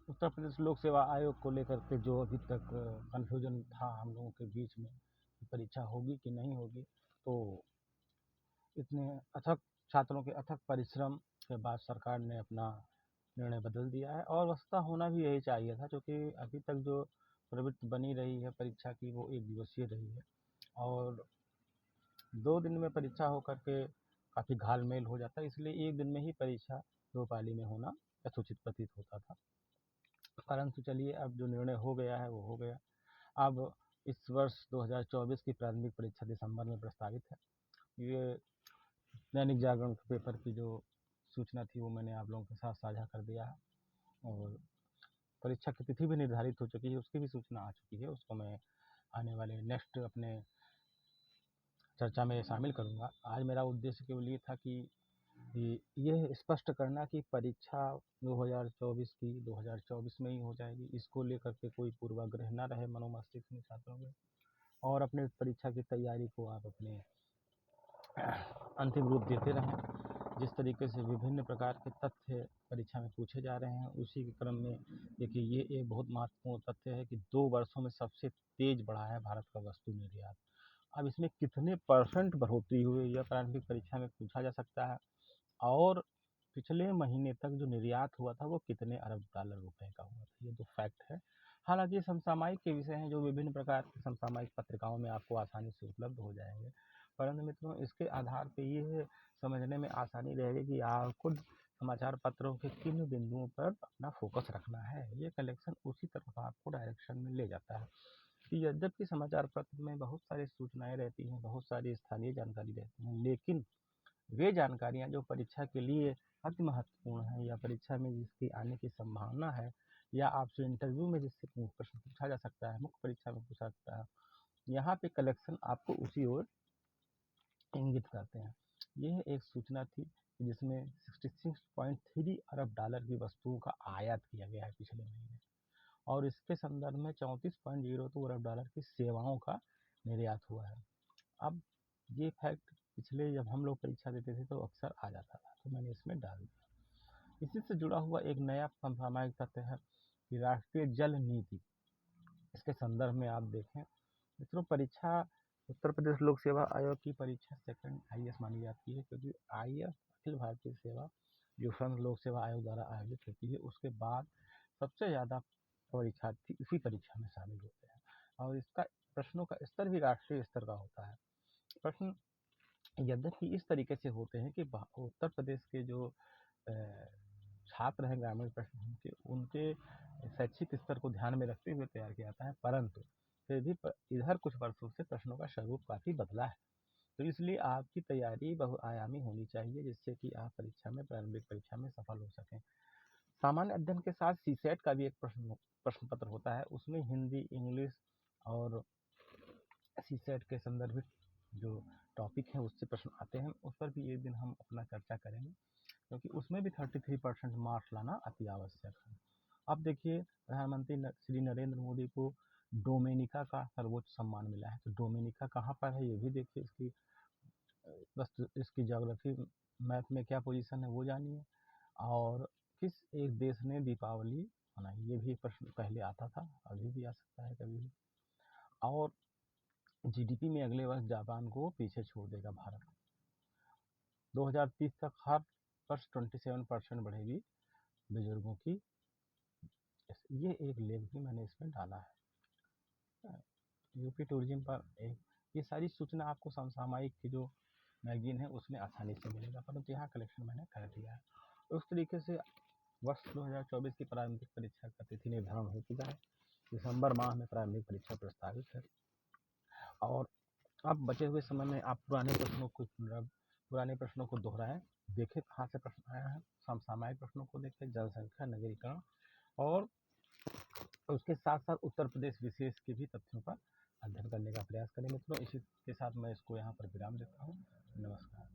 उत्तर प्रदेश लोक सेवा आयोग को लेकर के जो अभी तक कन्फ्यूजन था हम लोगों के बीच में कि परीक्षा होगी कि नहीं होगी, तो इतने अथक छात्रों के अथक परिश्रम के बाद सरकार ने अपना निर्णय बदल दिया है। और वस्तुतः होना भी यही चाहिए था, क्योंकि अभी तक जो प्रवृत्ति बनी रही है परीक्षा की वो एक दिवसीय रही है, और 2 दिन में परीक्षा होकर के काफ़ी घाल-मेल हो जाता है, इसलिए एक दिन में ही परीक्षा 2 पाली में होना यथोचित प्रतीत होता था। परंतु चलिए, अब जो निर्णय हो गया है वो हो गया। अब इस वर्ष 2024 की प्रारंभिक परीक्षा दिसंबर में प्रस्तावित है। ये दैनिक जागरण के पेपर की जो सूचना थी वो मैंने आप लोगों के साथ साझा कर दिया है, और परीक्षा की तिथि भी निर्धारित हो चुकी है, उसकी भी सूचना आ चुकी है। उसको मैं आने वाले नेक्स्ट अपने चर्चा में शामिल करूँगा। आज मेरा उद्देश्य केवल ये था कि यह स्पष्ट करना कि परीक्षा 2024 की 2024 में ही हो जाएगी। इसको लेकर के कोई पूर्वाग्रह ना रहे मनोमस्तिष्क में छात्रों में, और अपने परीक्षा की तैयारी को आप अपने अंतिम रूप देते रहें। जिस तरीके से विभिन्न प्रकार के तथ्य परीक्षा में पूछे जा रहे हैं, उसी के क्रम में देखिए ये एक बहुत महत्वपूर्ण तथ्य है कि 2 वर्षों में सबसे तेज़ बढ़ा है भारत का वस्तु निर्यात। अब इसमें कितने % बढ़ोतरी हुई, यह प्रारंभिक परीक्षा में पूछा जा सकता है, और पिछले महीने तक जो निर्यात हुआ था वो कितने अरब डॉलर रुपए का हुआ था, ये तो फैक्ट है। हालांकि ये समसामयिक के विषय हैं जो विभिन्न प्रकार की समसामयिक पत्रिकाओं में आपको आसानी से उपलब्ध हो जाएंगे, परंतु मित्रों इसके आधार पे ये समझने में आसानी रहेगी कि आप खुद समाचार पत्रों के किन बिंदुओं पर अपना फोकस रखना है। ये कलेक्शन उसी तरफ आपको डायरेक्शन में ले जाता है कि यद्यपि समाचार पत्र में बहुत सारी सूचनाएं रहती हैं, बहुत सारी स्थानीय जानकारी रहती हैं, लेकिन वे जानकारियाँ जो परीक्षा के लिए अति महत्वपूर्ण हैं, या परीक्षा में जिसकी आने की संभावना है, या आपसे इंटरव्यू में जिससे प्रश्न पूछा जा सकता है, मुख्य परीक्षा में पूछा सकता है, यहाँ पे कलेक्शन आपको उसी ओर इंगित करते हैं। यह एक सूचना थी जिसमें 66.3 अरब डॉलर की वस्तुओं का आयात किया गया है पिछले महीने, और इसके संदर्भ में 34.02 अरब डॉलर की सेवाओं का निर्यात हुआ है। अब ये फैक्ट पिछले जब हम लोग परीक्षा देते थे तो अक्सर आ जाता था, तो मैंने इसमें डाल दिया। इसी से जुड़ा हुआ एक नया समसामयिक तथ्य है कि राष्ट्रीय जल नीति, इसके संदर्भ में आप देखें मित्रों, परीक्षा उत्तर प्रदेश लोक सेवा आयोग की परीक्षा सेकंड हाईएस्ट मानी जाती है, क्योंकि आईएएस अखिल भारतीय सेवा जो संघ लोक सेवा आयोग द्वारा आयोजित होती है, उसके बाद सबसे ज़्यादा परीक्षार्थी इसी परीक्षा में शामिल होते हैं, और इसका प्रश्नों का स्तर भी राष्ट्रीय स्तर का होता है। प्रश्न यद्यपि इस तरीके से होते हैं कि उत्तर प्रदेश के जो छात्र हैं ग्रामीण प्रश्न उनके उनके शैक्षिक स्तर को ध्यान में रखते हुए तैयार किया जाता है, परंतु फिर भी इधर कुछ वर्षों से प्रश्नों का स्वरूप काफ़ी बदला है। तो इसलिए आपकी तैयारी बहुआयामी होनी चाहिए, जिससे कि आप परीक्षा में प्रारंभिक परीक्षा में सफल हो सकें। सामान्य अध्ययन के साथ सीसेट का भी एक प्रश्न पत्र होता है, उसमें हिंदी, इंग्लिश और सीसेट के संदर्भित जो टॉपिक है उससे प्रश्न आते हैं, उस पर भी एक दिन हम अपना चर्चा करेंगे, क्योंकि उसमें भी 33% मार्क्स लाना अति आवश्यक है। अब देखिए, प्रधानमंत्री श्री नरेंद्र मोदी को डोमिनिका का सर्वोच्च सम्मान मिला है, तो डोमिनिका कहाँ पर है ये भी देखिए, इसकी बस इसकी ज्योग्राफी मैप में क्या पोजीशन है वो जानिए, और किस एक देश ने दीपावली मनाई, ये भी प्रश्न पहले आता था, अभी भी आ सकता है कभी भी। और जीडीपी में अगले वर्ष जापान को पीछे छोड़ देगा भारत। 2030 तक हर वर्ष 27% बढ़ेगी बुजुर्गों की। ये एक लेख भी मैंने इसमें डाला है। यूपी टूरिज्म पर एक ये सारी सूचना आपको समसामयिक की जो मैगजीन है उसमें आसानी से मिलेगा, परंतु यहाँ कलेक्शन मैंने कर दिया है। उस तरीके से वर्ष 2024 की प्रारंभिक परीक्षा का तिथि निर्धारण हो चुका है। दिसंबर माह में प्रारंभिक परीक्षा प्रस्तावित है, और अब बचे हुए समय में आप पुराने प्रश्नों को दोहराएं, देखें कहाँ से प्रश्न आया है, समसामयिक प्रश्नों को देखें, जनसंख्या, नगरीकरण, और उसके साथ साथ उत्तर प्रदेश विशेष के भी तथ्यों पर अध्ययन करने का प्रयास करें मित्रों। इसी के साथ मैं इसको यहाँ पर विराम देता हूँ। नमस्कार।